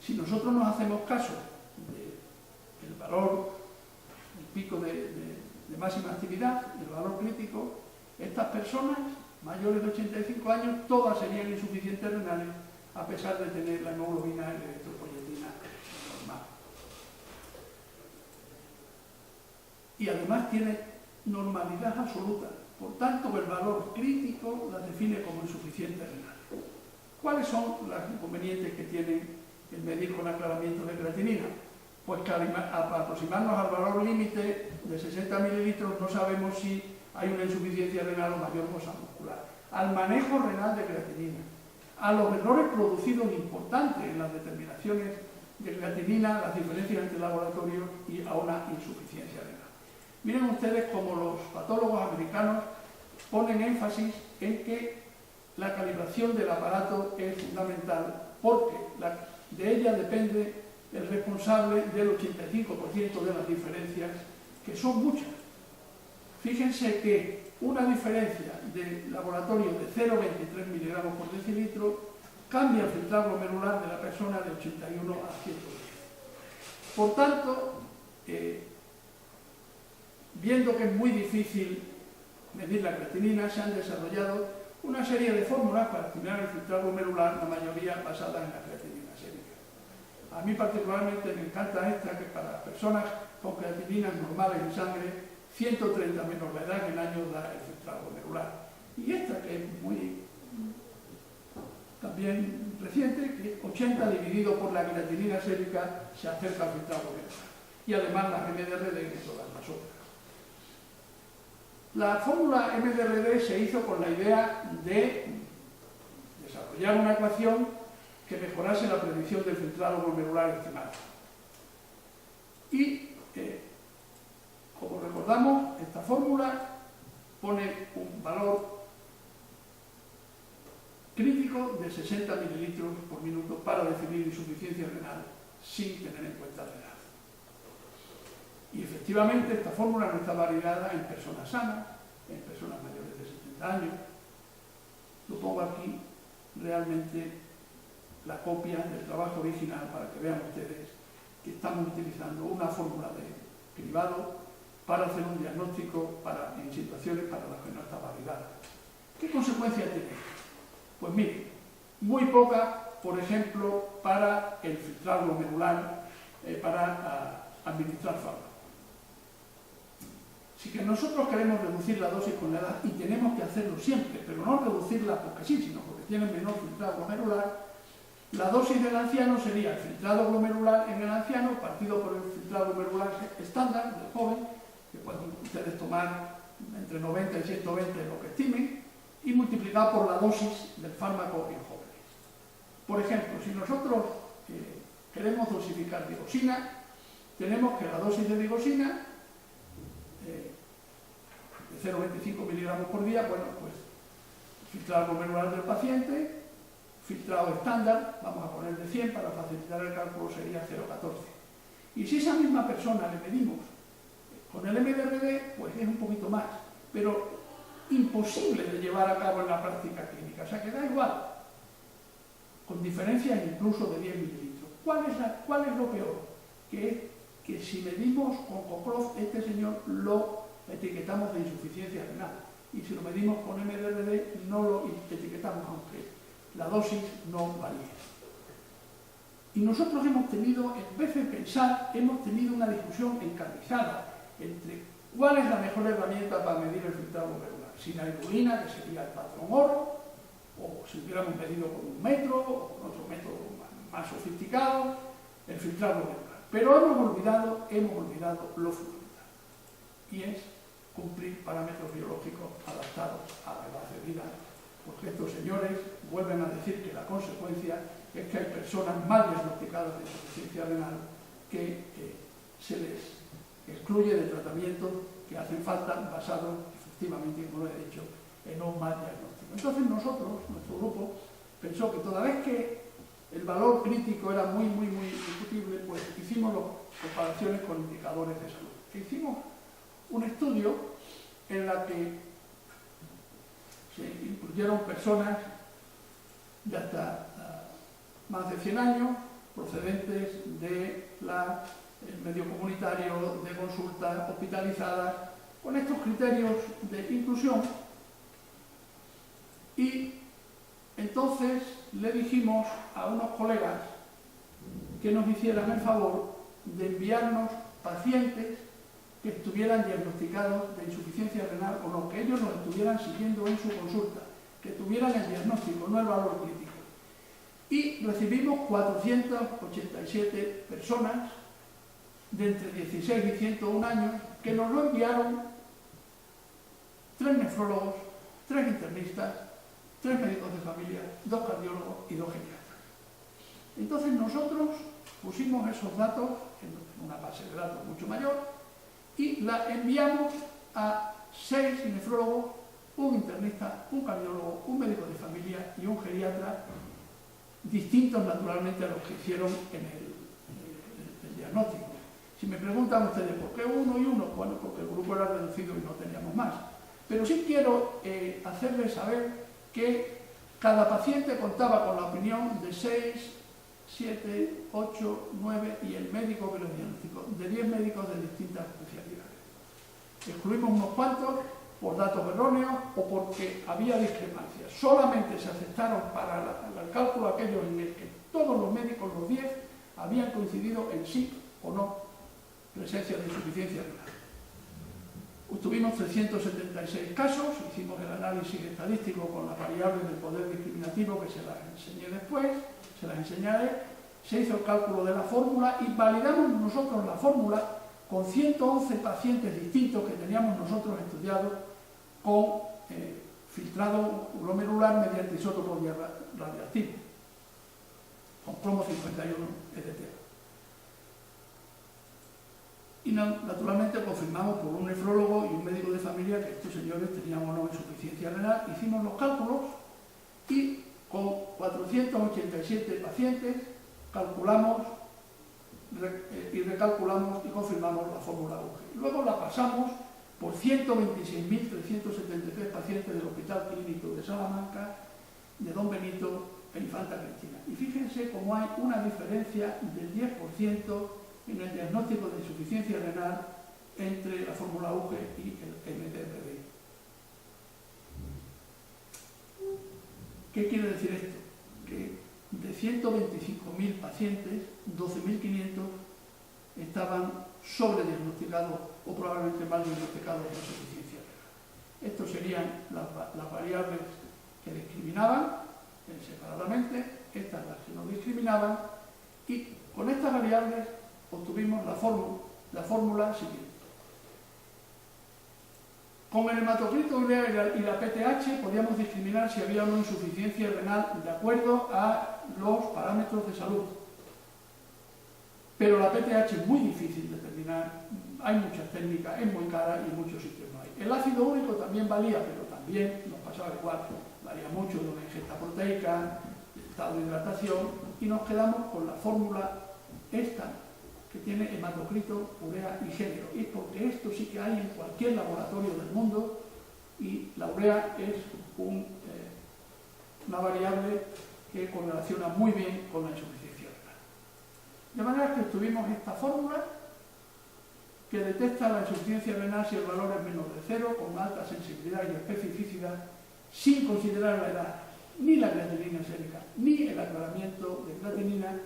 Si nosotros nos hacemos caso del valor, el pico de máxima actividad, el valor crítico, estas personas mayores de 85 años, todas serían insuficientes renales, a pesar de tener la hemoglobina y la eritropoyetina normal. Y además tiene normalidad absoluta. Por tanto, el valor crítico la define como insuficiente renal. ¿Cuáles son los inconvenientes que tiene el medir con aclaramiento de creatinina? Pues que al aproximarnos al valor límite de 60 mililitros no sabemos si hay una insuficiencia renal o mayor masa muscular. Al manejo renal de creatinina, a los errores producidos importantes en las determinaciones de creatinina, las diferencias entre laboratorios y a una insuficiencia renal. Miren ustedes cómo los patólogos americanos ponen énfasis en que la calibración del aparato es fundamental porque de ella depende el responsable del 85% de las diferencias, que son muchas. Fíjense que una diferencia de laboratorio de 0,23 miligramos por decilitro cambia el filtrado glomerular de la persona de 81 a 110. Por tanto, viendo que es muy difícil medir la creatinina, se han desarrollado una serie de fórmulas para estimar el filtrado glomerular, la mayoría basadas en la creatinina sérica. A mí particularmente me encanta esta, que para las personas con creatininas normales en sangre, 130 menos la edad en el año da el filtrado glomerular. Y esta, que es muy también reciente, que 80 dividido por la creatinina sérica se acerca al filtrado glomerular. Y además las MDRD y todas las otras. La fórmula MDRD se hizo con la idea de desarrollar una ecuación que mejorase la predicción del filtrado glomerular estimado. Y, como recordamos, esta fórmula pone un valor crítico de 60 mililitros por minuto para definir insuficiencia renal sin tener en cuenta la edad. Y efectivamente esta fórmula no está validada en personas sanas, en personas mayores de 70 años. Lo pongo aquí realmente la copia del trabajo original para que vean ustedes que estamos utilizando una fórmula de cribado para hacer un diagnóstico en situaciones para las que no está validada. ¿Qué consecuencias tiene esto? Pues miren, muy poca, por ejemplo, para el filtrado glomerular, para administrar fármacos. Si que nosotros queremos reducir la dosis con la edad, y tenemos que hacerlo siempre, pero no reducirla porque sí, sino porque tienen menor filtrado glomerular, la dosis del anciano sería el filtrado glomerular en el anciano partido por el filtrado glomerular estándar del joven, que pueden ustedes tomar entre 90 y 120 lo que estimen, y multiplicado por la dosis del fármaco en jóvenes. Por ejemplo, si nosotros queremos dosificar digoxina, tenemos que la dosis de digoxina de 0,25 miligramos por día, bueno, pues filtrado glomerular del paciente, filtrado estándar, vamos a poner de 100 para facilitar el cálculo, sería 0,14. Y si esa misma persona le medimos con el MDRD, pues es un poquito más, pero imposible de llevar a cabo en la práctica clínica, o sea que da igual, con diferencias incluso de 10 mililitros. ¿Cuál es lo peor? Que si medimos con Cockcroft, este señor lo etiquetamos de insuficiencia renal, y si lo medimos con MDRD no lo etiquetamos, aunque la dosis no varía. Y nosotros hemos tenido, en vez de pensar, hemos tenido una discusión encarnizada entre cuál es la mejor herramienta para medir el filtrado glomerular. Si la hemoglobina, que sería el patrón oro, o si hubiéramos medido con un metro, o con otro método más sofisticado, el filtrado glomerular. Pero hemos olvidado lo fundamental, y es cumplir parámetros biológicos adaptados a la edad de vida, porque estos señores vuelven a decir que la consecuencia es que hay personas mal diagnosticadas de insuficiencia renal que se les excluye de tratamientos que hacen falta basados, efectivamente, como lo he dicho, en un mal diagnóstico. Entonces nosotros, nuestro grupo, pensó que toda vez que el valor crítico era muy discutible, pues hicimos comparaciones con indicadores de salud. Hicimos un estudio en la que se incluyeron personas de hasta más de 100 años, procedentes del medio comunitario, de consultas hospitalizadas, con estos criterios de inclusión. Y entonces le dijimos a unos colegas que nos hicieran el favor de enviarnos pacientes que estuvieran diagnosticados de insuficiencia renal o no, que ellos nos estuvieran siguiendo en su consulta, que tuvieran el diagnóstico, no el valor crítico. Y recibimos 487 personas de entre 16 y 101 años que nos lo enviaron 3 nefrólogos, 3 internistas, 3 médicos de familia, 2 cardiólogos y 2 geriatras. Entonces nosotros pusimos esos datos en una base de datos mucho mayor y la enviamos a 6 nefrólogos, un internista, un cardiólogo, un médico de familia y un geriatra, distintos naturalmente a los que hicieron en el diagnóstico. Si me preguntan ustedes por qué uno y uno, bueno, porque el grupo era reducido y no teníamos más. Pero sí quiero hacerles saber que cada paciente contaba con la opinión de 6, 7, 8, 9 y el médico que lo diagnosticó, de 10 médicos de distintas especialidades. Excluimos unos cuantos por datos erróneos o porque había discrepancias. Solamente se aceptaron para el cálculo aquellos en el que todos los médicos, los 10, habían coincidido en sí o no presencia de insuficiencia renal. Tuvimos 376 casos, hicimos el análisis estadístico con las variables del poder discriminativo que se las enseñé después, se las enseñaré, se hizo el cálculo de la fórmula y validamos nosotros la fórmula con 111 pacientes distintos que teníamos nosotros estudiados con filtrado glomerular mediante isótopo radioactivo, con cromo 51 EDT. Y naturalmente confirmamos por un nefrólogo y un médico de familia que estos señores tenían o no insuficiencia renal. Hicimos los cálculos y con 487 pacientes calculamos y recalculamos y confirmamos la fórmula UGE. Luego la pasamos por 126.373 pacientes del Hospital Clínico de Salamanca, de Don Benito e Infanta Cristina. Y fíjense cómo hay una diferencia del 10% en el diagnóstico de insuficiencia renal entre la fórmula UGE y el MDRD. ¿Qué quiere decir esto? Que de 125.000 pacientes, 12.500 estaban sobrediagnosticados o probablemente mal diagnosticados de insuficiencia renal. Estos serían las variables que discriminaban separadamente, estas las que no discriminaban, y con estas variables obtuvimos la fórmula siguiente. Con el hematocrito urea y la PTH podíamos discriminar si había una insuficiencia renal de acuerdo a los parámetros de salud. Pero la PTH es muy difícil de determinar, hay muchas técnicas, es muy cara y en muchos sitios no hay. El ácido úrico también valía, pero también nos pasaba igual, varía mucho de una ingesta proteica, del estado de hidratación, y nos quedamos con la fórmula esta, que tiene hematocrito, urea y género. Y porque esto sí que hay en cualquier laboratorio del mundo y la urea es una variable que correlaciona muy bien con la insuficiencia renal. De manera que obtuvimos esta fórmula que detecta la insuficiencia renal si el valor es menor de 0, con alta sensibilidad y especificidad, sin considerar la edad, ni la creatinina sérica, ni el aclaramiento de creatinina,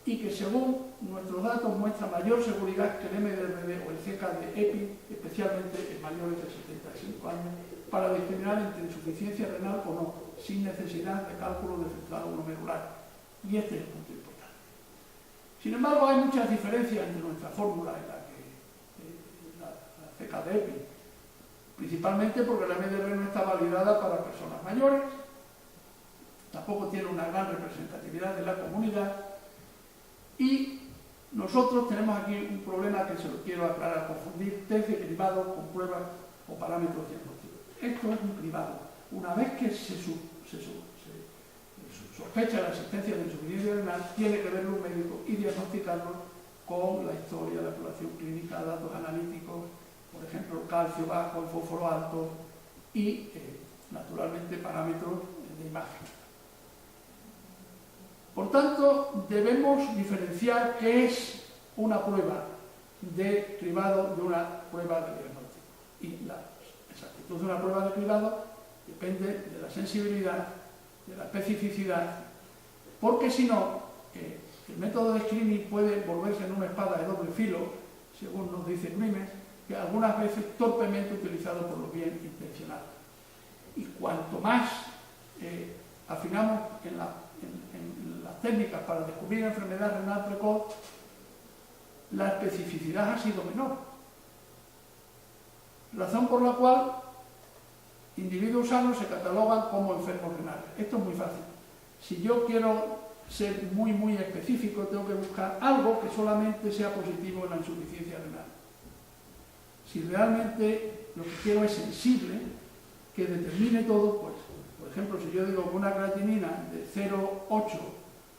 y que según nuestros datos muestra mayor seguridad que el MDRD o el CK de EPI, especialmente en mayores de 75 años, para discriminar entre insuficiencia renal o no, sin necesidad de cálculo de filtrado glomerular. Y este es el punto importante. Sin embargo, hay muchas diferencias entre nuestra fórmula y la CK de EPI, principalmente porque la MDRD no está validada para personas mayores, tampoco tiene una gran representatividad de la comunidad. Y nosotros tenemos aquí un problema que se lo quiero aclarar, confundir test de cribado con pruebas o parámetros diagnósticos. Esto es un cribado. Una vez que se sospecha la existencia de insuficiencia renal, tiene que verlo un médico y diagnosticarlo con la historia, la población clínica, datos analíticos, por ejemplo, el calcio bajo, el fósforo alto y, naturalmente, parámetros de imagen. Por tanto, debemos diferenciar qué es una prueba de cribado de una prueba de diagnóstico. Y la exactitud de una prueba de cribado depende de la sensibilidad, de la especificidad, porque si no, el método de screening puede volverse en una espada de doble filo, según nos dice Grimes, que algunas veces torpemente utilizado por los bien intencionados. Y cuanto más afinamos en las técnicas para descubrir enfermedad renal precoz, la especificidad ha sido menor. Razón por la cual individuos sanos se catalogan como enfermos renales. Esto es muy fácil. Si yo quiero ser muy específico, tengo que buscar algo que solamente sea positivo en la insuficiencia renal. Si realmente lo que quiero es sensible, que determine todo, pues, por ejemplo, si yo digo que una creatinina de 0,8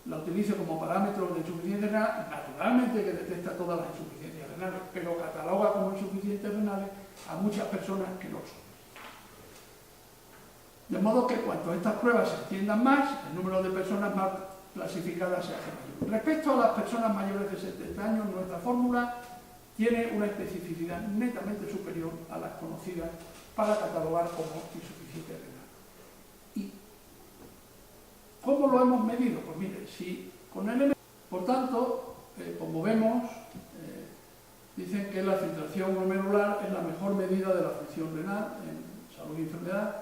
la utilizo como parámetro de insuficiencia renal, naturalmente que detecta todas las insuficiencias renales, pero cataloga como insuficientes renales a muchas personas que no son. De modo que cuanto estas pruebas se extiendan más, el número de personas más clasificadas se hace mayor. Respecto a las personas mayores de 70 años, nuestra fórmula tiene una especificidad netamente superior a las conocidas para catalogar como insuficiencia renal. ¿Y cómo lo hemos medido? Pues mire, si con el por tanto, como vemos, dicen que la filtración glomerular es la mejor medida de la función renal en salud y enfermedad,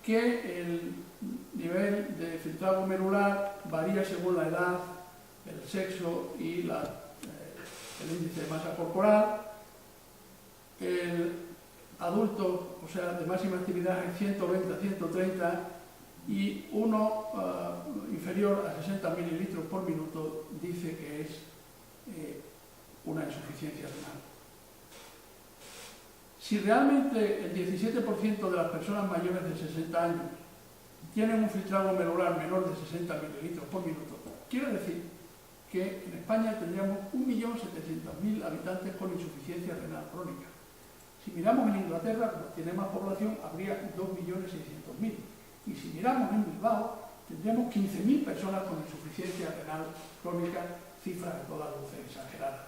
que el nivel de filtrado glomerular varía según la edad, el sexo y el índice de masa corporal. El adulto, o sea, de máxima actividad es 120 a 130 y uno inferior a 60 mililitros por minuto dice que es una insuficiencia renal. Si realmente el 17% de las personas mayores de 60 años tienen un filtrado glomerular menor de 60 mililitros por minuto, quiere decir que en España tendríamos 1.700.000 habitantes con insuficiencia renal crónica. Si miramos en Inglaterra, como tiene más población, habría 2.600.000. Y si miramos en Bilbao, tendríamos 15.000 personas con insuficiencia renal crónica, cifra de toda luces exagerada.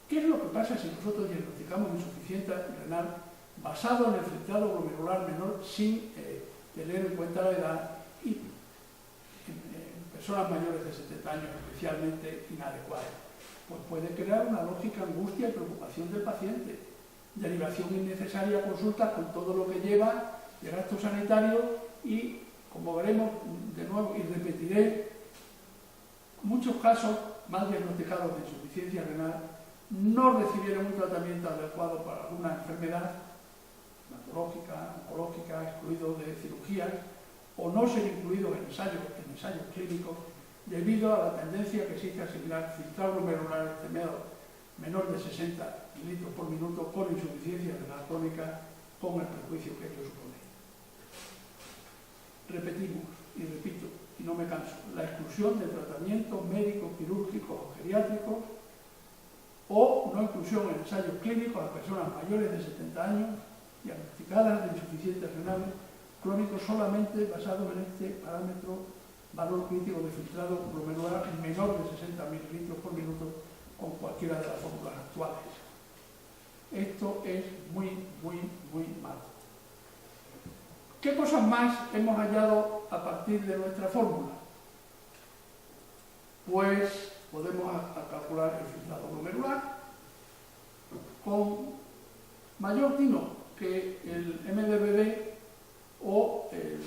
¿Qué es lo que pasa si nosotros diagnosticamos insuficiencia renal basado en el filtrado glomerular menor sin tener en cuenta la edad y en personas mayores de 70 años especialmente inadecuadas? Pues puede crear una lógica angustia y preocupación del paciente, derivación innecesaria a consultas con todo lo que lleva de gasto sanitario y, como veremos de nuevo y repetiré, muchos casos mal diagnosticados de insuficiencia renal no recibieron un tratamiento adecuado para alguna enfermedad hematológica, oncológica, excluidos de cirugías, o no ser incluidos en ensayos clínicos debido a la tendencia que existe a asimilar filtrado glomerular menor de 60 mililitros por minuto con insuficiencia renal crónica, con el perjuicio que ello supone. Repetimos y repito, y no me canso, la exclusión de tratamientos médicos, quirúrgicos o geriátricos o no inclusión en ensayos clínicos a personas mayores de 70 años diagnosticadas de insuficiencias renales crónicos solamente basados en este parámetro valor crítico de filtrado glomerular menor de 60 mililitros por minuto con cualquiera de las fórmulas actuales. Esto es muy malo. ¿Qué cosas más hemos hallado a partir de nuestra fórmula? Pues podemos calcular el filtrado glomerular con mayor tino que el MDBD o el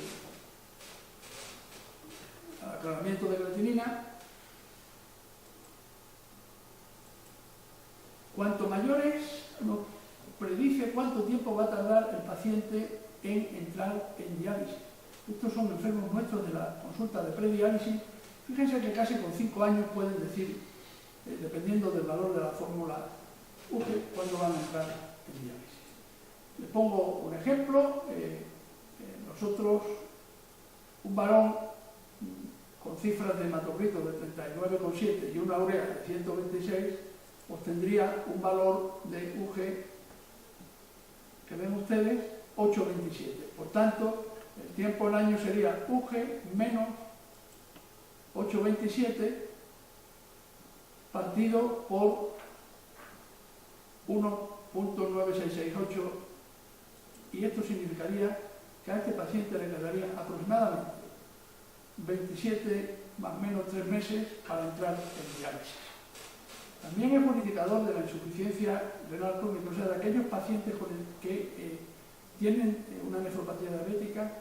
aclaramiento de creatinina. Cuanto mayores, nos predice cuánto tiempo va a tardar el paciente en entrar en diálisis. Estos son enfermos nuestros de la consulta de prediálisis. Fíjense que casi con 5 años pueden decir, dependiendo del valor de la fórmula UGE, cuándo van a entrar en diálisis. Les pongo un ejemplo. Nosotros, un varón con cifras de hematocrito de 39,7 y una urea de 126, obtendría un valor de UGE, que ven ustedes, 8,27. Por tanto, el tiempo en año sería UGE menos 8,27 partido por 1,9668, y esto significaría que a este paciente le quedarían aproximadamente 27 más o menos 3 meses para entrar en diálisis. También es modificador de la insuficiencia renal crónica, o sea, de aquellos pacientes que tienen una nefropatía diabética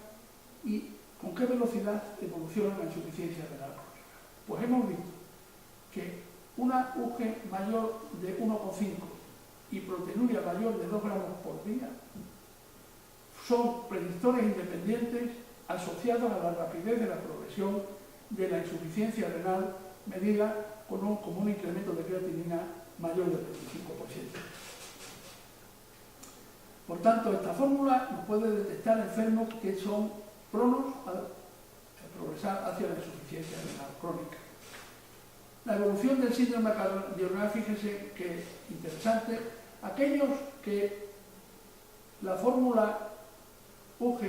y con qué velocidad evoluciona la insuficiencia renal crónica. Pues hemos visto que una UG mayor de 1,5 y proteinuria mayor de 2 gramos por día son predictores independientes asociados a la rapidez de la progresión de la insuficiencia renal medida con un incremento de creatinina mayor del 25%. Por tanto, esta fórmula nos puede detectar enfermos que son pronos a progresar hacia la insuficiencia renal crónica. La evolución del síndrome cardiorenal, fíjense que interesante. Aquellos que la fórmula UG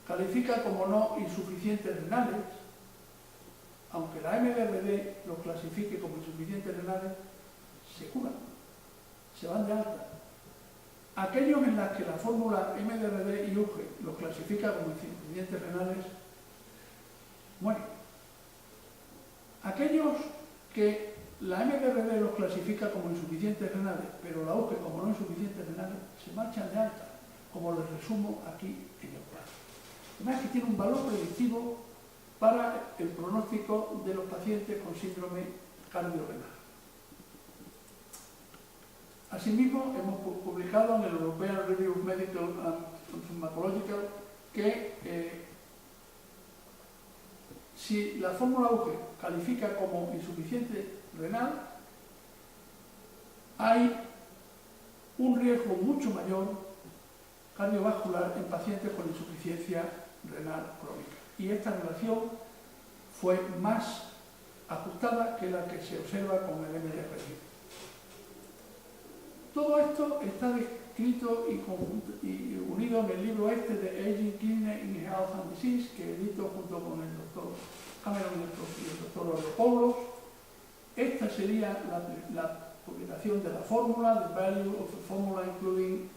califica como no insuficientes renales, aunque la MDRD los clasifique como insuficientes renales, se curan, se van de alta. Aquellos en los que la fórmula MDRD y UG los clasifica como insuficientes renales, mueren. Aquellos que la MDRD los clasifica como insuficientes renales, pero la UG como no insuficientes renales, se marchan de alta, como les resumo aquí en el cuadro. Además que tiene un valor predictivo para el pronóstico de los pacientes con síndrome cardiorenal. Asimismo, hemos publicado en el European Review of Medical and Pharmacological que si la fórmula UG califica como insuficiente renal, hay un riesgo mucho mayor cardiovascular en pacientes con insuficiencia renal crónica. Y esta relación fue más ajustada que la que se observa con el MDRD. Todo esto está descrito y unido en el libro este de Aging, Kidney in Health and Disease, que edito junto con el doctor Cameron y el doctor Oropoulos. Esta sería la publicación de la fórmula, the value of the formula including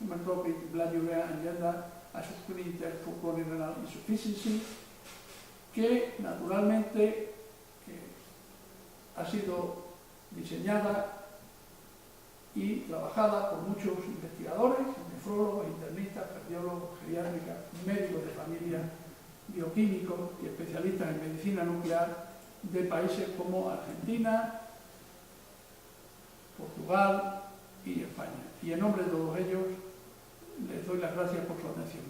hemotropic blood urea agenda as a screening test for chronic renal insufficiency, que naturalmente ha sido diseñada y trabajada por muchos investigadores, nefrólogos, internistas, cardiólogos, geriátricas, médicos de familia, bioquímicos y especialistas en medicina nuclear de países como Argentina, Portugal y España. Y en nombre de todos ellos les doy las gracias por su atención.